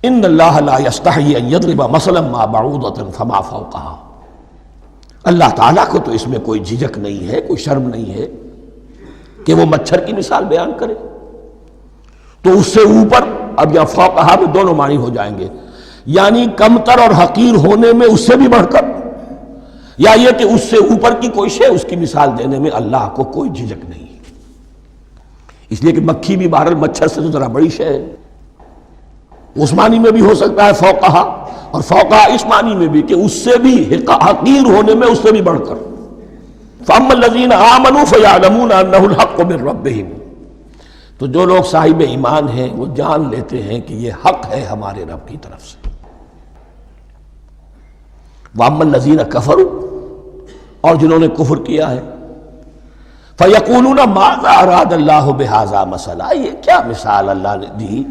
ان اللہ لا یستحیی ان یضرب مثلا ما بعوضۃ فما فوقہا، اللہ تعالیٰ کو تو اس میں کوئی جھجک نہیں ہے، کوئی شرم نہیں ہے کہ وہ مچھر کی مثال بیان کرے، تو اس سے اوپر، اب یا فوقہا میں دونوں معنی ہو جائیں گے، یعنی کمتر اور حقیر ہونے میں اس سے بھی بڑھ کر، یا یہ کہ اس سے اوپر کی کوئی شے اس کی مثال دینے میں اللہ کو کوئی جھجک نہیں، اس لیے کہ مکھی بھی بہرحال مچھر سے تو ذرا بڑی شے ہے، اس معنی میں بھی ہو سکتا ہے فوقہا، اور فوقہا اس معنی میں بھی کہ اس سے بھی حقیر ہونے میں اس سے بھی بڑھ کر۔ فَأَمَّا الَّذِينَ آمَنُوا فَيَعْلَمُونَ أَنَّهُ الْحَقُّ مِن رَّبِّهِمْ، تو جو لوگ صاحب ایمان ہیں وہ جان لیتے ہیں کہ یہ حق ہے ہمارے رب کی طرف سے۔ وَأَمَّا الَّذِينَ كَفَرُوا، اور جنہوں نے کفر کیا ہے، فَيَقُولُونَ مَاذَا أَرَادَ اللَّهُ بِهَذَا مَثَلًا، یہ کیا مثال اللہ نے دی،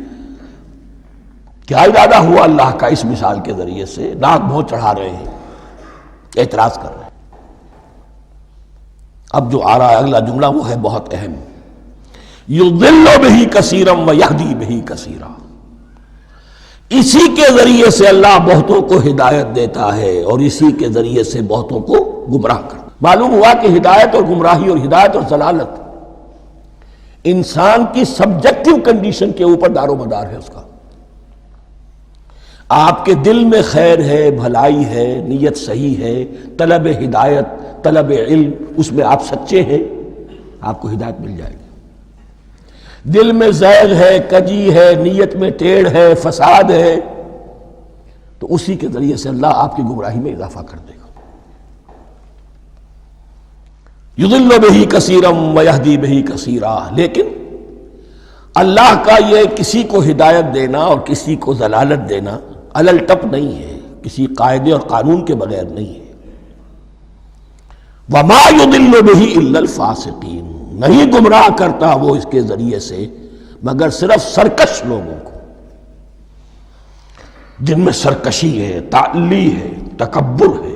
کیا ارادہ ہوا اللہ کا اس مثال کے ذریعے سے، ناک بھوں چڑھا رہے ہیں، اعتراض کر رہے ہیں۔ اب جو آ رہا ہے اگلا جملہ وہ ہے بہت اہم، یضل بہ کثیرا ویہدی بہ کثیرا، اسی کے ذریعے سے اللہ بہتوں کو ہدایت دیتا ہے اور اسی کے ذریعے سے بہتوں کو گمراہ کرتا۔ معلوم ہوا کہ ہدایت اور گمراہی اور ہدایت اور ضلالت انسان کی سبجیکٹو کنڈیشن کے اوپر دار و مدار ہے اس کا۔ آپ کے دل میں خیر ہے، بھلائی ہے، نیت صحیح ہے، طلب ہدایت، طلب علم، اس میں آپ سچے ہیں، آپ کو ہدایت مل جائے گی۔ دل میں زیغ ہے، کجی ہے، نیت میں ٹیڑھ ہے، فساد ہے، تو اسی کے ذریعے سے اللہ آپ کی گمراہی میں اضافہ کر دے گا۔ یضل بہ کثیرا ویہدی بہ کثیرا، لیکن اللہ کا یہ کسی کو ہدایت دینا اور کسی کو ضلالت دینا علل ٹپ نہیں ہے، کسی قاعدے اور قانون کے بغیر نہیں ہے۔ وما یضل بہ الا الفاسقین، نہیں گمراہ کرتا وہ اس کے ذریعے سے مگر صرف سرکش لوگوں کو، جن میں سرکشی ہے، تعلی ہے، تکبر ہے،